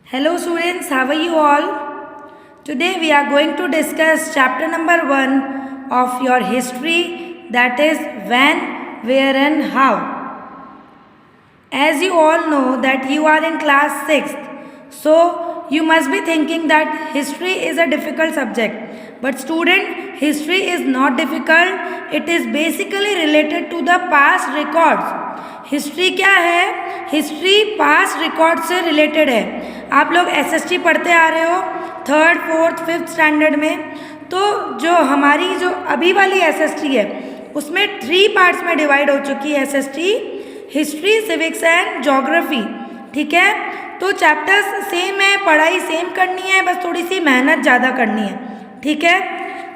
Hello students, how are you all? Today we are going to discuss chapter number 1 of your history, that is when, where and how. As you all know that you are in class 6th, so you must be thinking that history is a difficult subject. But student, history is not difficult, it is basically related to the past records. History क्या है? History past record से related है। आप लोग SST पढ़ते आ रहे हो 3rd, 4th, 5th standard में, तो जो हमारी जो अभी वाली एसएसटी है उसमें 3 पार्ट्स में डिवाइड हो चुकी है SST, history, civics and geography. ठीक है, तो चैप्टर्स सेम है, पढ़ाई सेम करनी है, बस थोड़ी सी मेहनत ज़्यादा करनी है। ठीक है,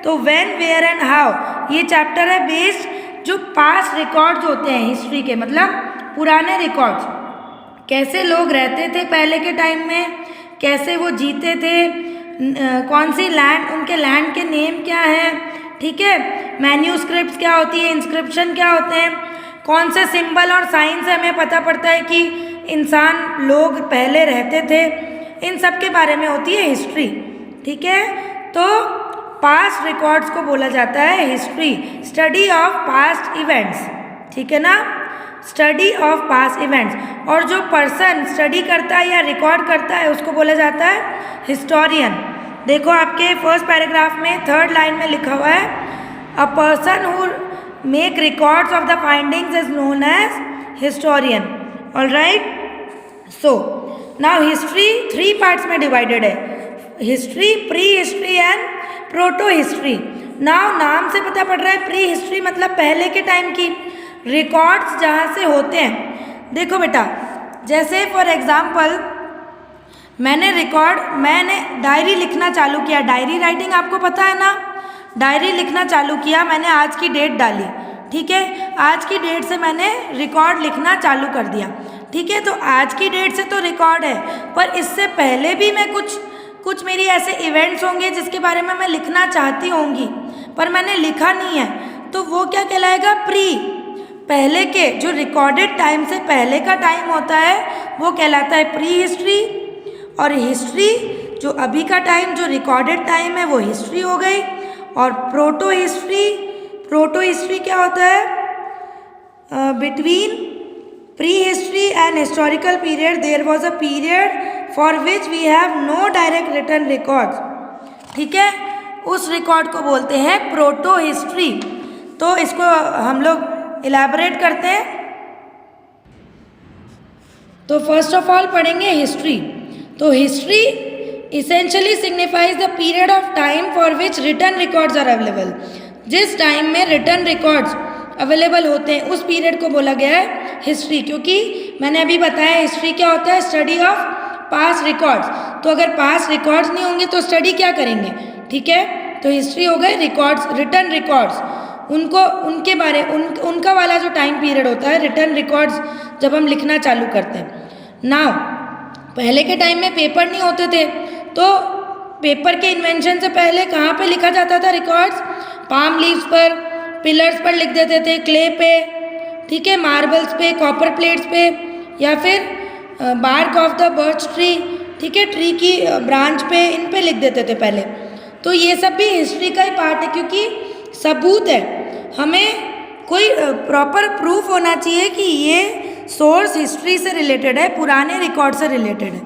तो व्हेन, वेयर एंड हाउ ये चैप्टर है बेस्ड जो पास्ट रिकॉर्ड्स होते हैं हिस्ट्री के, मतलब पुराने रिकॉर्ड्स, कैसे लोग रहते थे पहले के टाइम में, कैसे वो जीते थे, कौन सी लैंड, उनके लैंड के नेम क्या है। ठीक है, मैन्यूस्क्रिप्ट्स क्या होती है, इंस्क्रिप्शन क्या होते हैं, कौन से सिंबल और साइन से हमें पता पड़ता है कि इंसान लोग पहले रहते थे, इन सब के बारे में होती है हिस्ट्री। ठीक है, तो पास्ट रिकॉर्ड्स को बोला जाता है history, study of past events. ठीक है ना, स्टडी ऑफ पास्ट इवेंट्स। और जो पर्सन स्टडी करता है या रिकॉर्ड करता है उसको बोला जाता है हिस्टोरियन। देखो आपके फर्स्ट पैराग्राफ में 3rd लाइन में लिखा हुआ है, a person who make records of the findings is known as historian. Alright, so now history 3 parts में डिवाइडेड है, history, pre history and proto history. नाम से पता पड़ रहा है प्री हिस्ट्री मतलब पहले के टाइम की रिकॉर्ड्स जहाँ से होते हैं। देखो बेटा, जैसे फॉर एग्जांपल मैंने डायरी लिखना चालू किया, डायरी राइटिंग आपको पता है ना, डायरी लिखना चालू किया, मैंने आज की डेट डाली। ठीक है, आज की डेट से मैंने रिकॉर्ड लिखना चालू कर दिया। ठीक है, तो आज की डेट से तो रिकॉर्ड है, पर इससे पहले भी मैं कुछ मेरी ऐसे इवेंट्स होंगे जिसके बारे में मैं लिखना चाहती होंगी पर मैंने लिखा नहीं है, तो वो क्या कहलाएगा? प्री। पहले के जो रिकॉर्डेड टाइम से पहले का टाइम होता है वो कहलाता है प्री हिस्ट्री, और हिस्ट्री जो अभी का टाइम जो रिकॉर्डेड टाइम है वो हिस्ट्री हो गई। और प्रोटो हिस्ट्री क्या होता है? Between pre history and historical period there was a period for which we have no direct written records. ठीक है, उस रिकॉर्ड को बोलते हैं प्रोटो हिस्ट्री। तो इसको हम लोग इलैबोरेट करते हैं। तो फर्स्ट ऑफ ऑल पढ़ेंगे हिस्ट्री। तो history essentially signifies the period of time for which written records are available. जिस टाइम में रिटन रिकॉर्ड्स अवेलेबल होते हैं उस पीरियड को बोला गया है हिस्ट्री, क्योंकि मैंने अभी बताया हिस्ट्री क्या होता है? Study of past records. तो अगर पास्ट रिकॉर्ड्स नहीं होंगे तो स्टडी क्या करेंगे? ठीक है, तो हिस्ट्री हो गए रिकॉर्ड्स, रिटन रिकॉर्ड्स, उनके बारे उनका वाला जो टाइम पीरियड होता है रिटन रिकॉर्ड्स जब हम लिखना चालू करते हैं। नाउ पहले के टाइम में पेपर नहीं होते थे, तो पेपर के इन्वेंशन से पहले कहाँ पे लिखा जाता था रिकॉर्ड्स? पाम लीव्स पर, पिलर्स पर लिख देते थे, क्ले पे, ठीक है, मार्बल्स पे, कॉपर प्लेट्स पे, या फिर bark of the birch tree, ठीक है, ट्री की ब्रांच पे, इन पे लिख देते थे पहले। तो ये सब भी हिस्ट्री का ही पार्ट है, क्योंकि सबूत है, हमें कोई प्रॉपर प्रूफ होना चाहिए कि ये सोर्स हिस्ट्री से रिलेटेड है, पुराने रिकॉर्ड से रिलेटेड है।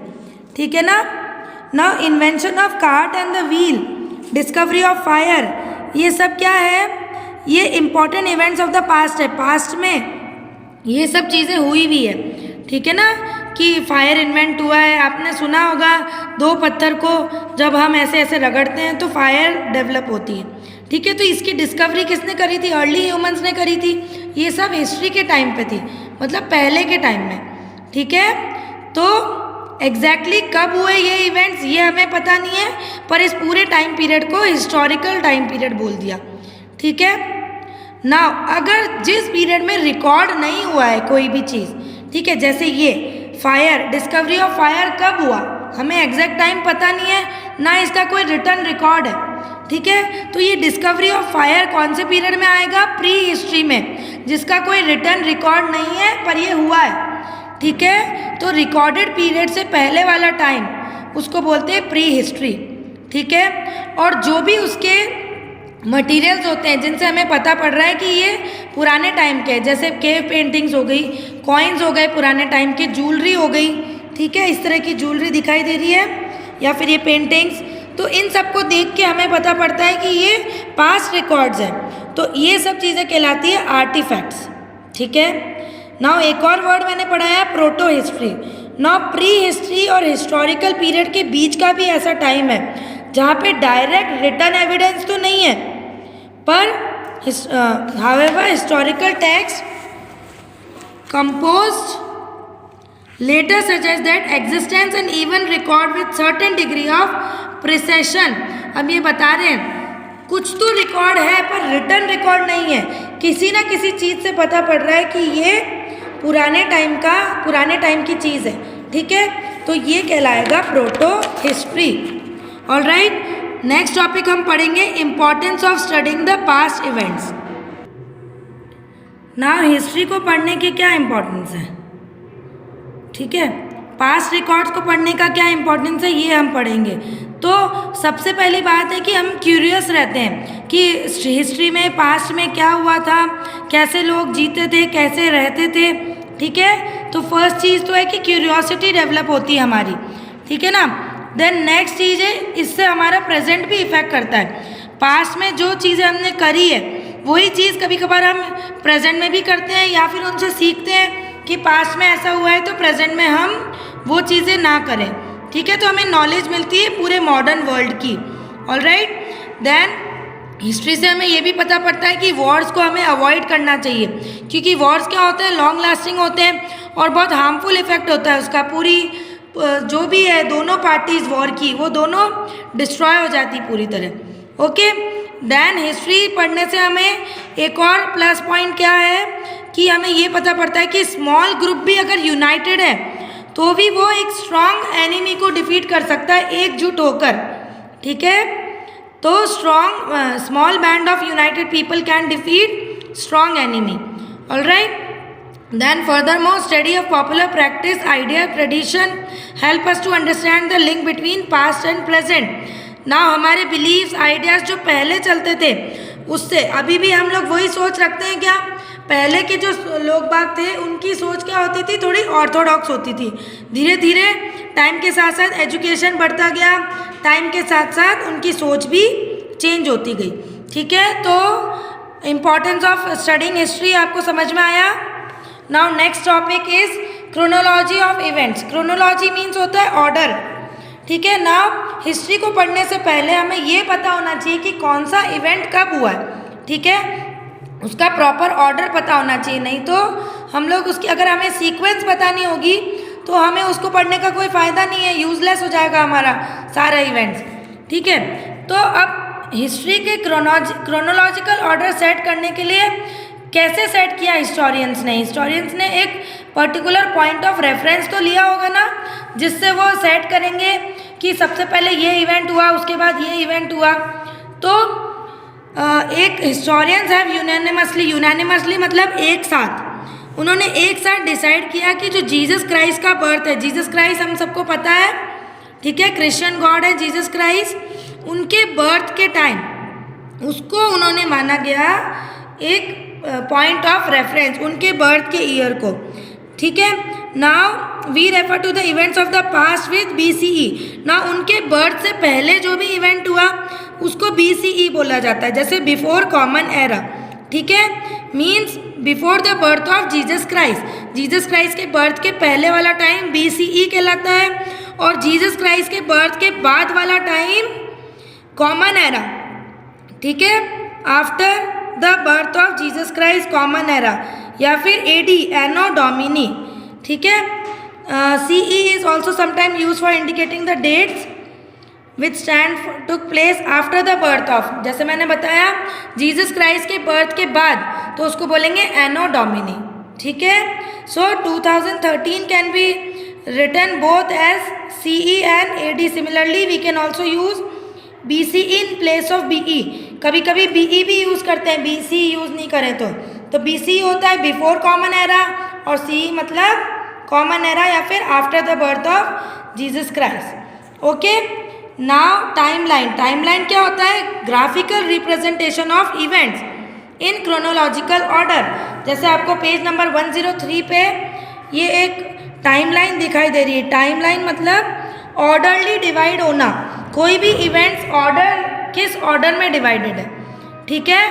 ठीक है ना। Now invention of cart and the wheel, discovery of fire, ये सब क्या है? ये important events of the past है, पास्ट में ये सब चीज़ें हुई भी है। ठीक है ना, कि फायर इन्वेंट हुआ है, आपने सुना होगा 2 पत्थर को जब हम ऐसे ऐसे रगड़ते हैं तो फायर डेवलप होती है। ठीक है, तो इसकी डिस्कवरी किसने करी थी? अर्ली ह्यूमंस ने करी थी। ये सब हिस्ट्री के टाइम पे थी, मतलब पहले के टाइम में। ठीक है, तो एग्जैक्टली कब हुए ये इवेंट्स ये हमें पता नहीं है, पर इस पूरे टाइम पीरियड को हिस्टोरिकल टाइम पीरियड बोल दिया। ठीक है, नाउ अगर जिस पीरियड में रिकॉर्ड नहीं हुआ है कोई भी चीज़, ठीक है, जैसे ये फायर, डिस्कवरी ऑफ फायर कब हुआ, हमें एग्जैक्ट टाइम पता नहीं है, ना इसका कोई रिटर्न रिकॉर्ड है। ठीक है, तो ये डिस्कवरी ऑफ फायर कौन से पीरियड में आएगा? प्री हिस्ट्री में, जिसका कोई रिटर्न रिकॉर्ड नहीं है पर ये हुआ है। ठीक है, तो रिकॉर्डेड पीरियड से पहले वाला टाइम उसको बोलते हैं प्री हिस्ट्री, ठीक है। और जो भी उसके मटेरियल्स होते हैं जिनसे हमें पता पड़ रहा है कि ये पुराने टाइम के, जैसे केव पेंटिंग्स हो गई, कॉइन्स हो गए पुराने टाइम के, ज्वेलरी हो गई, ठीक है, इस तरह की ज्वेलरी दिखाई दे रही है, या फिर ये पेंटिंग्स, तो इन सबको देख के हमें पता पड़ता है कि ये पास्ट रिकॉर्ड्स हैं। तो ये सब चीज़ें कहलाती है आर्टिफैक्ट्स, ठीक है। नाउ एक और वर्ड मैंने पढ़ा है proto history. Now pre history और हिस्टोरिकल पीरियड के बीच का भी ऐसा टाइम है जहाँ पे डायरेक्ट रिटन एविडेंस तो नहीं है, पर however historical text composed later suggest that existence and even record with certain degree of precision। अब ये बता रहे हैं कुछ तो रिकॉर्ड है पर रिटन रिकॉर्ड नहीं है, किसी ना किसी चीज़ से पता पड़ रहा है कि ये पुराने टाइम की चीज़ है, ठीक है। तो ये कहलाएगा proto history. Alright, next topic हम पढ़ेंगे importance of studying the past events. ना हिस्ट्री को पढ़ने की क्या इम्पोर्टेंस है, ठीक है, पास्ट रिकॉर्ड्स को पढ़ने का क्या इम्पोर्टेंस है ये हम पढ़ेंगे। तो सबसे पहली बात है कि हम क्यूरियस रहते हैं कि हिस्ट्री में पास्ट में क्या हुआ था, कैसे लोग जीते थे, कैसे रहते थे, ठीक है। तो फर्स्ट चीज़ तो है कि क्यूरियोसिटी डेवलप होती है हमारी, ठीक है ना। देन नेक्स्ट चीज़ है इससे हमारा प्रेजेंट भी इफेक्ट करता है। पास्ट में जो चीज़ें हमने करी है वही चीज़ कभी कभार हम प्रेजेंट में भी करते हैं, या फिर उनसे सीखते हैं कि पास्ट में ऐसा हुआ है तो प्रेजेंट में हम वो चीज़ें ना करें, ठीक है। तो हमें नॉलेज मिलती है पूरे मॉडर्न वर्ल्ड की। ऑलराइट, देन हिस्ट्री से हमें ये भी पता पड़ता है कि वॉर्स को हमें अवॉइड करना चाहिए, क्योंकि वॉर्स क्या होते हैं, लॉन्ग लास्टिंग होते हैं और बहुत हार्मफुल इफेक्ट होता है उसका। पूरी जो भी है दोनों पार्टीज वॉर की, वो दोनों डिस्ट्रॉय हो जाती पूरी तरह। ओके, देन हिस्ट्री पढ़ने से हमें एक और प्लस पॉइंट क्या है कि हमें ये पता पड़ता है कि स्मॉल ग्रुप भी अगर यूनाइटेड है तो भी वो एक स्ट्रॉन्ग एनिमी को डिफीट कर सकता है एकजुट होकर, ठीक है। तो small band of United people can defeat strong enemy. Alright, then furthermore study of popular practice, idea, tradition help us to understand the link between past and present। now हमारे beliefs, ideas जो पहले चलते थे उससे अभी भी हम लोग वही सोच रखते हैं क्या? पहले के जो लोग बाग थे उनकी सोच क्या होती थी, थोड़ी ऑर्थोडॉक्स होती थी। धीरे धीरे टाइम के साथ साथ एजुकेशन बढ़ता गया, टाइम के साथ साथ उनकी सोच भी चेंज होती गई, ठीक है। तो इम्पॉर्टेंस ऑफ स्टडिंग हिस्ट्री आपको समझ में आया। Now next topic is chronology of events. Chronology means होता है ऑर्डर, ठीक है। नाउ हिस्ट्री को पढ़ने से पहले हमें ये पता होना चाहिए कि कौन सा इवेंट कब हुआ है, ठीक है, उसका प्रॉपर ऑर्डर पता होना चाहिए। नहीं तो हम लोग उसकी, अगर हमें सीक्वेंस पता नहीं होगी तो हमें उसको पढ़ने का कोई फ़ायदा नहीं है, यूजलेस हो जाएगा हमारा सारा इवेंट्स, ठीक है। तो अब हिस्ट्री के क्रोनोलॉजिकल ऑर्डर सेट करने के लिए कैसे सेट किया हिस्टोरियंस ने एक पर्टिकुलर पॉइंट ऑफ रेफरेंस तो लिया होगा ना, जिससे वो सेट करेंगे कि सबसे पहले ये इवेंट हुआ, उसके बाद ये इवेंट हुआ। तो एक हिस्टोरियंस हैव यूनानिमसली मतलब एक साथ, उन्होंने एक साथ डिसाइड किया कि जो जीसस क्राइस्ट का बर्थ है, जीसस क्राइस्ट हम सबको पता है, ठीक है, क्रिश्चियन गॉड है जीसस क्राइस्ट, उनके बर्थ के टाइम उसको उन्होंने माना गया एक पॉइंट ऑफ रेफरेंस, उनके बर्थ के ईयर को, ठीक है। Now we refer to the events of the past with BCE। Now उनके बर्थ से पहले जो भी इवेंट हुआ उसको BCE बोला जाता है, जैसे बिफोर कॉमन एरा, ठीक है, means before the birth of Jesus Christ. Jesus Christ के बर्थ के पहले वाला टाइम BCE कहलाता है, और जीसस क्राइस्ट के बर्थ के बाद वाला टाइम कॉमन एरा, ठीक है, after the birth of Jesus Christ common era, या फिर AD एनो डोमिनी, ठीक है। CE is also sometime use for indicating the dates which stand took place after the birth of, जैसे मैंने बताया Jesus Christ के बर्थ के बाद तो उसको बोलेंगे एनो डोमिनी, ठीक है। So 2013 can be written both as CE and AD। Similarly we can also use BCE in place of BE। कभी कभी BE भी यूज़ करते हैं, BC यूज़ नहीं करें तो BC होता है बिफोर कॉमन एरा, और CE मतलब कॉमन एरा या फिर after the birth of Jesus Christ. Okay, now timeline. Timeline क्या होता है? Graphical representation of events in chronological order. जैसे आपको पेज नंबर 103 पे ये एक टाइमलाइन दिखाई दे रही है। टाइमलाइन मतलब ऑर्डरली डिवाइड होना, कोई भी इवेंट्स ऑर्डर किस ऑर्डर में डिवाइडेड है, ठीक है,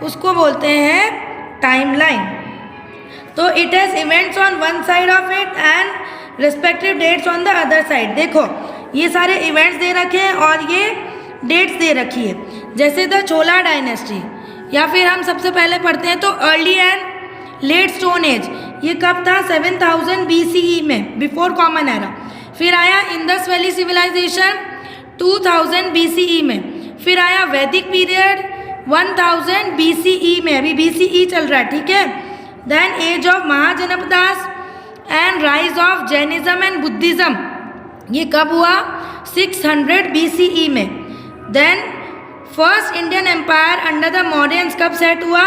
उसको बोलते हैं टाइमलाइन। तो it has events on one side of it and respective dates on the other side. देखो ये सारे इवेंट्स दे रखे हैं और ये डेट्स दे रखी है। जैसे द चोला डायनेस्टी, या फिर हम सबसे पहले पढ़ते हैं तो early and let stone age, ये कब था? 7000 BCE में, बिफोर कॉमन एरा। फिर आया इंडस वैली सिविलाइजेशन 2000 BCE में। फिर आया वैदिक पीरियड 1000 BCE में, अभी BCE चल रहा है, ठीक है। Then age of Mahajanapadas and rise of Jainism and Buddhism, ये कब हुआ? 600 BCE में। Then first Indian empire under the Mauryans कब सेट हुआ?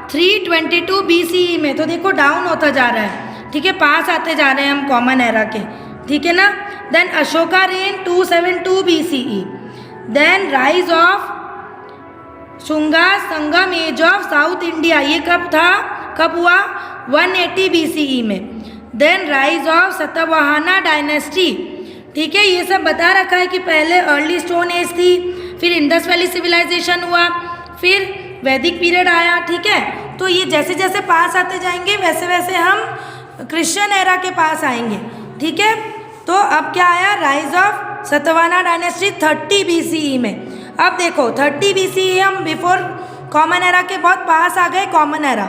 322 BCE में। तो देखो डाउन होता जा रहा है, ठीक है, पास आते जा रहे हैं हम कॉमन एरा के, ठीक है ना। Then Ashoka reign 272 BCE। Then rise of Shunga Sangam age of south India, ये कब था, कब हुआ? 180 BCE में। Then rise of Satavahana dynasty, ठीक है, ये सब बता रखा है कि पहले अर्ली स्टोन एज थी, फिर इंडस वैली सिविलाइजेशन हुआ, फिर वैदिक पीरियड आया, ठीक है। तो ये जैसे जैसे पास आते जाएंगे वैसे वैसे हम क्रिश्चियन एरा के पास आएंगे, ठीक है। तो अब क्या आया? Rise of Satavahana dynasty 30 BCE में। अब देखो 30 BCE हम बिफोर कॉमन एरा के बहुत पास आ गए, कॉमन एरा।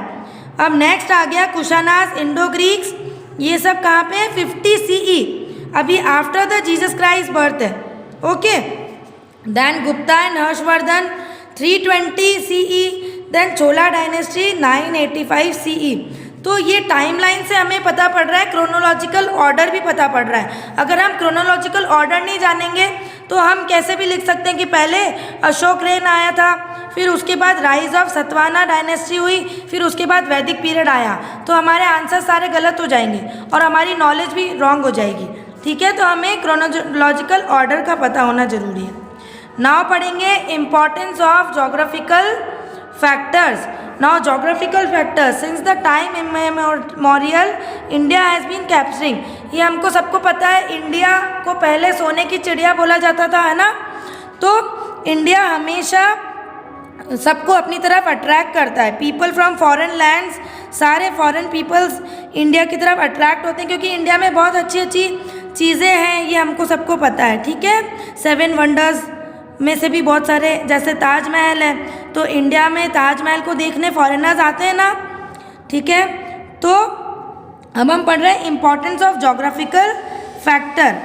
अब नेक्स्ट आ गया कुशानास, इंडो ग्रीक्स, ये सब कहाँ पे? 50 CE, अभी after the Jesus Christ birth है, okay. Then Gupta and Harshvardhan 320 CE। Then Chola dynasty 985 CE। तो ये टाइमलाइन से हमें पता पड़ रहा है, क्रोनोलॉजिकल ऑर्डर भी पता पड़ रहा है। अगर हम क्रोनोलॉजिकल ऑर्डर नहीं जानेंगे तो हम कैसे भी लिख सकते हैं कि पहले अशोक रेन आया था, फिर उसके बाद राइज ऑफ सतवाहना डायनेस्टी हुई, फिर उसके बाद वैदिक पीरियड आया। तो हमारे आंसर सारे गलत हो जाएंगे और हमारी नॉलेज भी रॉन्ग हो जाएगी, ठीक है। तो हमें क्रोनोलॉजिकल ऑर्डर का पता होना जरूरी है। नाउ पढ़ेंगे importance of geographical factors. Now geographical factors, since the time immemorial India has been capturing, ये हमको सबको पता है, इंडिया को पहले सोने की चिड़िया बोला जाता था, है ना। तो इंडिया हमेशा सबको अपनी तरफ अट्रैक्ट करता है। पीपल फ्रॉम फॉरेन लैंड्स, सारे फॉरेन पीपल्स इंडिया की तरफ अट्रैक्ट होते हैं क्योंकि इंडिया में बहुत अच्छी अच्छी चीज़ें हैं, ये हमको सबको पता है, ठीक है। 7 वंडर्स में से भी बहुत सारे, जैसे ताजमहल है, तो इंडिया में ताजमहल को देखने फॉरेनर्स आते हैं ना, ठीक है। तो अब हम पढ़ रहे हैं इम्पॉर्टेंस ऑफ जोग्राफिकल फैक्टर।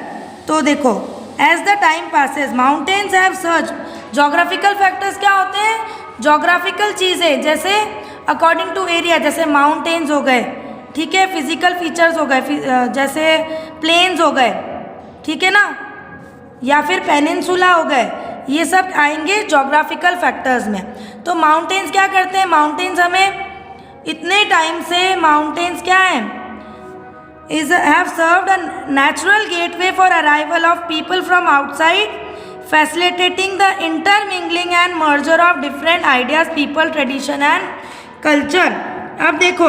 तो देखो as the time passes mountains have search. Geographical factors क्या होते हैं? जोग्राफिकल चीज़ें, जैसे अकॉर्डिंग टू एरिया, जैसे माउंटेन्स हो गए, ठीक है, फिजिकल फीचर्स हो गए, जैसे प्लेन्स हो गए, ठीक है ना, या फिर पेनिनसुला हो गए, ये सब आएंगे जोग्राफिकल फैक्टर्स में। तो माउंटेन्स क्या करते हैं? माउंटेन्स हमें इतने टाइम से माउंटेन्स क्या हैं? have served a natural gateway for arrival of people from outside, facilitating the intermingling and merger of different ideas, people, tradition and culture। अब देखो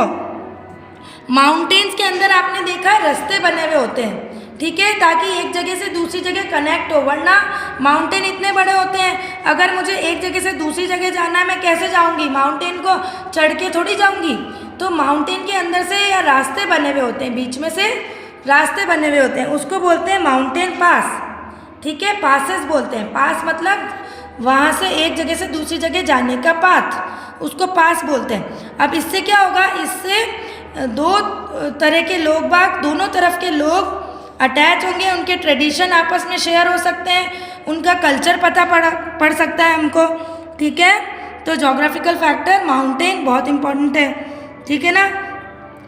माउंटेन्स के अंदर आपने देखा है रास्ते बने हुए होते हैं, ठीक है, ताकि एक जगह से दूसरी जगह कनेक्ट हो, वरना माउंटेन इतने बड़े होते हैं, अगर मुझे एक जगह से दूसरी जगह जाना है मैं कैसे जाऊंगी? माउंटेन को चढ़ के थोड़ी जाऊंगी। तो माउंटेन के अंदर से या रास्ते बने हुए होते हैं, बीच में से रास्ते बने हुए होते हैं, उसको बोलते हैं माउंटेन पास, ठीक है, पासेस बोलते हैं। पास मतलब वहाँ से एक जगह से दूसरी जगह जाने का पाथ, उसको पास बोलते हैं। अब इससे क्या होगा? इससे दो तरह के लोग बाग, दोनों तरफ के लोग अटैच होंगे, उनके ट्रेडिशन आपस में शेयर हो सकते हैं, उनका कल्चर पता पड़ सकता है हमको, ठीक है। तो जोग्राफिकल फैक्टर माउंटेन बहुत इंपॉर्टेंट है, ठीक है ना।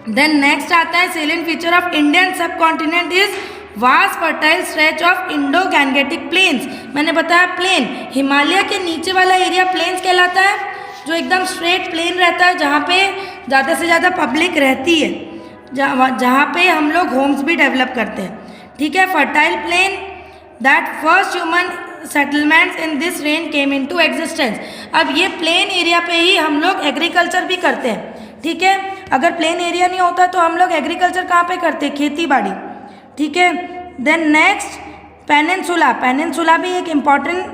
देन नेक्स्ट आता है सेलिएंट फीचर ऑफ इंडियन सब continent is vast fertile stretch of Indo Gangetic plains. मैंने बताया प्लेन, हिमालय के नीचे वाला एरिया प्लेन्स कहलाता है, जो एकदम स्ट्रेट प्लेन रहता है, जहाँ पे ज़्यादा से ज़्यादा पब्लिक रहती है, जहाँ पे हम लोग होम्स भी डेवलप करते हैं, ठीक है। Fertile plain that first human settlements in this range came into existence. अब ये प्लेन एरिया पे ही हम लोग एग्रीकल्चर भी करते हैं, ठीक है। अगर प्लेन एरिया नहीं होता तो हम लोग एग्रीकल्चर कहाँ पे करते हैं, खेती बाड़ी, ठीक है। देन नेक्स्ट पेनिनसुला, पेनिनसुला भी एक इम्पॉर्टेंट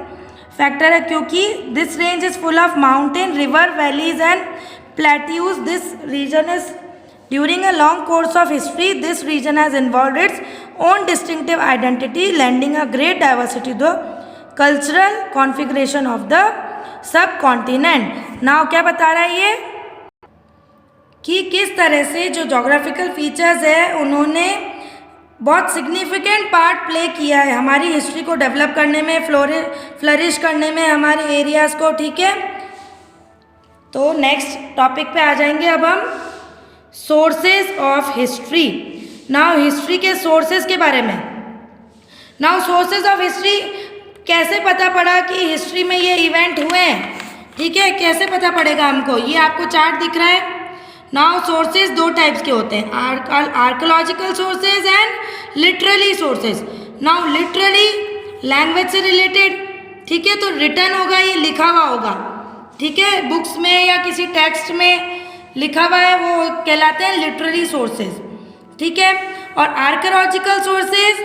फैक्टर है क्योंकि this range is full of mountain, river, valleys and plateaus. This region is during a long course of history, this region has evolved its own distinctive identity, lending a great diversity to the cultural configuration of the subcontinent। now क्या बता रहा है ये कि किस तरह से जो जोग्राफिकल फीचर्स है उन्होंने बहुत सिग्निफिकेंट पार्ट प्ले किया है हमारी हिस्ट्री को डेवलप करने में, फ्लरिश करने में हमारे एरियाज़ को, ठीक है। तो नेक्स्ट टॉपिक पे आ जाएंगे अब हम, sources of history. Now history के सोर्सेज के बारे में। नाउ सोर्सेज ऑफ हिस्ट्री कैसे पता पड़ा कि हिस्ट्री में ये इवेंट हुए हैं, ठीक है, कैसे पता पड़ेगा हमको, ये आपको चार्ट दिख रहा है। नाउ सोर्सेज दो टाइप्स के होते हैं, archaeological sources and literally sources. Now literally language से रिलेटेड, ठीक है, तो रिटन होगा, ये लिखा हुआ होगा, ठीक है, बुक्स में या किसी टेक्स्ट में लिखा हुआ है, वो कहलाते हैं लिटरेरी सोर्सेज, ठीक है। और archaeological sources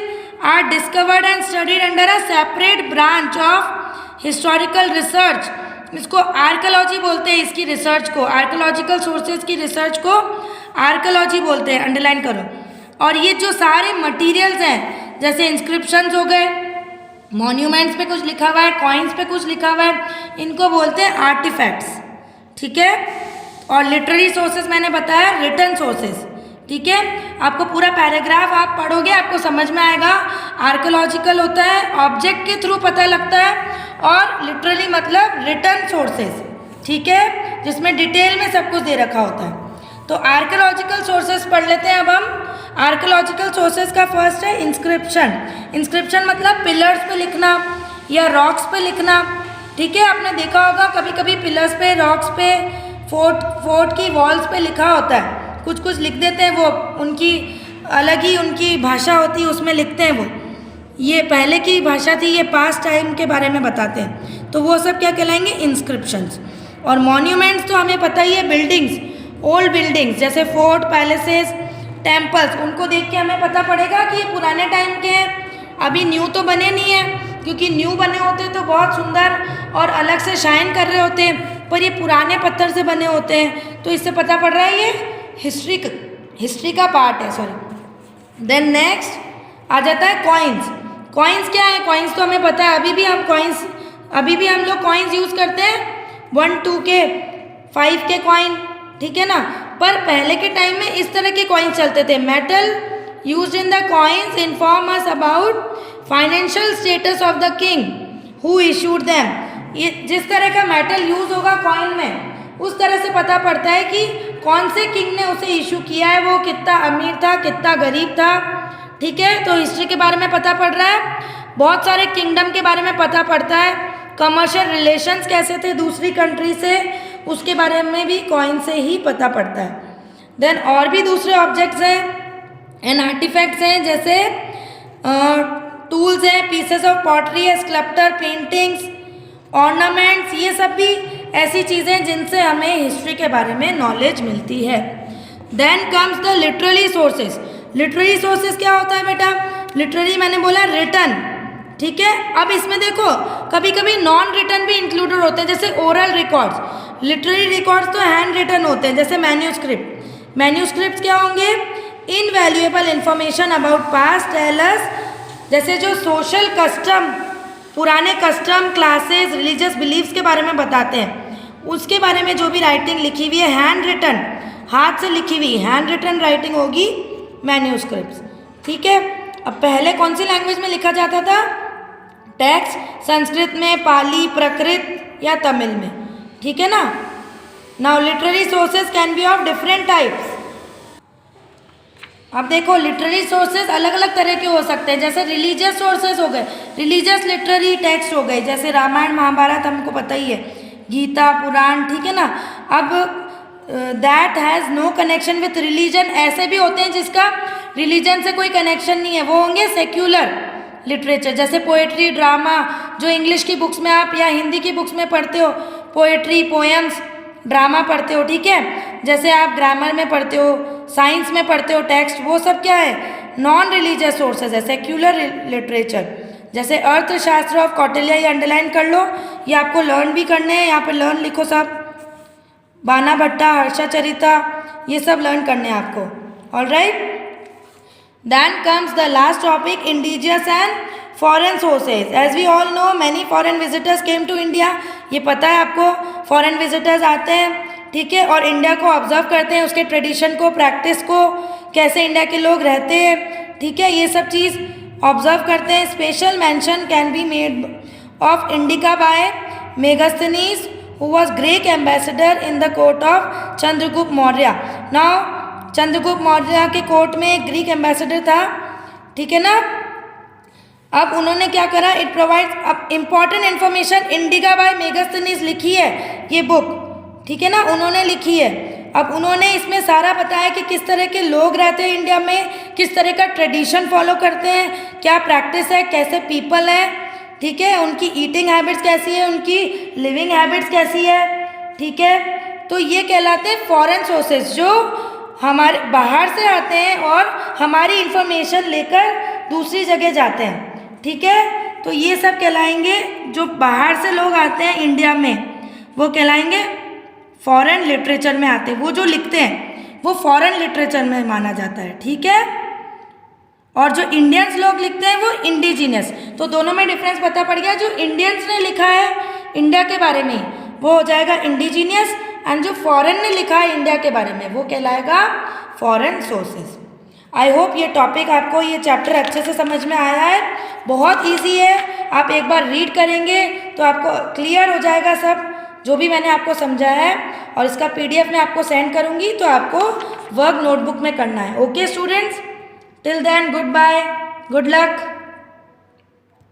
are discovered and studied under a separate branch of historical research. इसको आर्कियोलॉजी बोलते हैं, इसकी रिसर्च को, आर्कियोलॉजिकल सोर्सेज की रिसर्च को आर्कियोलॉजी बोलते हैं, अंडरलाइन करो। और ये जो सारे मटीरियल्स हैं, जैसे इंस्क्रिप्शंस हो गए, मॉन्यूमेंट्स पे कुछ लिखा हुआ है, कॉइन्स पे कुछ लिखा हुआ है, इनको बोलते हैं आर्टिफैक्ट्स, ठीक है। और लिटरेरी सोर्सेज मैंने बताया रिटन सोर्सेज, ठीक है। आपको पूरा पैराग्राफ आप पढ़ोगे आपको समझ में आएगा। आर्कियोलॉजिकल होता है ऑब्जेक्ट के थ्रू पता लगता है, और लिटरली मतलब रिटन सोर्सेज, ठीक है, जिसमें डिटेल में सब कुछ दे रखा होता है। तो आर्कियोलॉजिकल सोर्सेज पढ़ लेते हैं अब हम। आर्कियोलॉजिकल सोर्सेज का फर्स्ट है इंस्क्रिप्शन। इंस्क्रिप्शन मतलब पिलर्स पे लिखना या रॉक्स पे लिखना, ठीक है। आपने देखा होगा कभी कभी पिलर्स पे, रॉक्स पे, फोर्ट की वॉल्स पे लिखा होता है, कुछ कुछ लिख देते हैं, वो उनकी अलग ही उनकी भाषा होती है, उसमें लिखते हैं वो, ये पहले की भाषा थी, ये पास्ट टाइम के बारे में बताते हैं, तो वो सब क्या कहलाएंगे, इंस्क्रिप्शंस। और मॉन्यूमेंट्स तो हमें पता ही है, बिल्डिंग्स, ओल्ड बिल्डिंग्स जैसे फोर्ट, पैलेसेस, टेम्पल्स, उनको देख के हमें पता पड़ेगा कि ये पुराने टाइम के हैं। अभी न्यू तो बने नहीं हैं, क्योंकि न्यू बने होते तो बहुत सुंदर और अलग से शाइन कर रहे होते हैं, पर ये पुराने पत्थर से बने होते हैं, तो इससे पता पड़ रहा है ये हिस्ट्री का पार्ट है, सॉरी। देन नेक्स्ट आ जाता है कॉइन्स। कॉइन्स क्या है, कॉइन्स तो हमें पता है, अभी भी हम लोग कॉइन्स यूज़ करते हैं, 1, 2 के, 5 के कॉइन, ठीक है ना। पर पहले के टाइम में इस तरह के कॉइन्स चलते थे। Metal used in the coins inform us about financial status of the king who issued them. ये जिस तरह का मेटल यूज होगा कॉइन में, उस तरह से पता पड़ता है कि कौन से किंग ने उसे इशू किया है, वो कितना अमीर था, कितना गरीब था, ठीक है। तो हिस्ट्री के बारे में पता पड़ रहा है, बहुत सारे किंगडम के बारे में पता पड़ता है, कमर्शियल रिलेशंस कैसे थे दूसरी कंट्री से, उसके बारे में भी कॉइन से ही पता पड़ता है। देन और भी दूसरे ऑब्जेक्ट्स हैं एंड आर्टिफैक्ट्स हैं, जैसे टूल्स हैं, पीसेस ऑफ पॉटरी है, स्कल्पटर, पेंटिंग्स, ऑर्नामेंट्स, ये सब भी ऐसी चीज़ें जिनसे हमें हिस्ट्री के बारे में नॉलेज मिलती है। Then comes the literary sources. Literary sources क्या होता है बेटा, लिटरेरी मैंने बोला रिटन, ठीक है। अब इसमें देखो कभी कभी नॉन रिटन भी इंक्लूडेड होते हैं, जैसे ओरल रिकॉर्ड्स। लिटरेरी रिकॉर्ड्स तो हैंड रिटन होते हैं, जैसे मैन्यूस्क्रिप्ट। मैन्यूस्क्रिप्ट क्या होंगे, invaluable information about past tellers, जैसे जो सोशल कस्टम, पुराने कस्टम, क्लासेस, रिलीजियस बिलीव्स के बारे में बताते हैं, उसके बारे में जो भी राइटिंग लिखी हुई है हैंड रिटन, हाथ से लिखी हुई हैंड रिटन राइटिंग होगी मैन्यूस्क्रिप्ट्स, ठीक है। अब पहले कौन सी लैंग्वेज में लिखा जाता था, टेक्स्ट, संस्कृत में, पाली, प्राकृत या तमिल में, ठीक है ना। Now literary sources can be of different types. अब देखो लिटरेरी सोर्सेज अलग अलग तरह के हो सकते हैं, जैसे रिलीजियस सोर्सेज हो गए, रिलीजियस लिटरेरी टेक्स्ट हो गए, जैसे रामायण महाभारत हमको पता ही है, गीता, पुराण, ठीक है ना। अब that has no connection with religion, ऐसे भी होते हैं जिसका रिलीजन से कोई कनेक्शन नहीं है, वो होंगे सेक्युलर, लिटरेचर, जैसे पोएट्री, ड्रामा, जो इंग्लिश की बुक्स में आप या हिंदी की बुक्स में पढ़ते हो, पोएट्री, पोएम्स, ड्रामा पढ़ते हो, ठीक है। जैसे आप ग्रामर में पढ़ते हो, साइंस में पढ़ते हो टेक्स्ट, वो सब क्या है, नॉन रिलीजियस सोर्सेज है, सेक्युलर लिटरेचर। जैसे अर्थशास्त्र ऑफ कौटिल्य, ये अंडरलाइन कर लो, ये आपको लर्न भी करने हैं, यहाँ पे लर्न लिखो सब, बाना भट्टा, हर्षचरिता, ये सब लर्न करने हैं आपको। Alright, then comes the last topic, indigenous and foreign sources. As we all know many foreign visitors came to India, ये पता है आपको, फॉरेन विजिटर्स आते हैं, ठीक है, और इंडिया को ऑब्जर्व करते हैं, उसके ट्रेडिशन को, प्रैक्टिस को, कैसे इंडिया के लोग रहते हैं, ठीक है, ये सब चीज़ ऑब्जर्व करते हैं। Special mention can be made of Indica by Megasthenes who was Greek ambassador in the court of Chandragupta Maurya. Now Chandragupta Maurya के कोर्ट में एक ग्रीक एम्बेसडर था, ठीक है ना। अब उन्होंने क्या करा, इट प्रोवाइड्स अब important information, Indica by Megasthenes लिखी है ये बुक, ठीक है ना, उन्होंने लिखी है। अब उन्होंने इसमें सारा बताया कि किस तरह के लोग रहते हैं इंडिया में, किस तरह का ट्रेडिशन फॉलो करते हैं, क्या प्रैक्टिस है, कैसे पीपल है, ठीक है, उनकी ईटिंग हैबिट्स कैसी है, उनकी लिविंग हैबिट्स कैसी है, ठीक है। तो ये कहलाते हैं फॉरेन सोर्सेज, जो हमारे बाहर से आते हैं और हमारी इंफॉर्मेशन लेकर दूसरी जगह जाते हैं, ठीक है। तो ये सब कहलाएंगे, जो बाहर से लोग आते हैं इंडिया में वो कहलाएंगे फॉरेन लिटरेचर में आते हैं, वो जो लिखते हैं वो फॉरेन लिटरेचर में माना जाता है, ठीक है। और जो इंडियंस लोग लिखते हैं वो इंडिजीनियस। तो दोनों में डिफरेंस पता पड़ गया, जो इंडियंस ने लिखा है इंडिया के बारे में वो हो जाएगा इंडिजीनियस, एंड जो फॉरेन ने लिखा है इंडिया के बारे में वो कहलाएगा फॉरेन सोर्सेज। आई होप ये टॉपिक आपको, ये चैप्टर अच्छे से समझ में आया है, बहुत ईजी है, आप एक बार रीड करेंगे तो आपको क्लियर हो जाएगा सब जो भी मैंने आपको समझाया है, और इसका PDF मैं आपको सेंड करूँगी, तो आपको वर्क नोटबुक में करना है। Okay students, till then goodbye, good luck.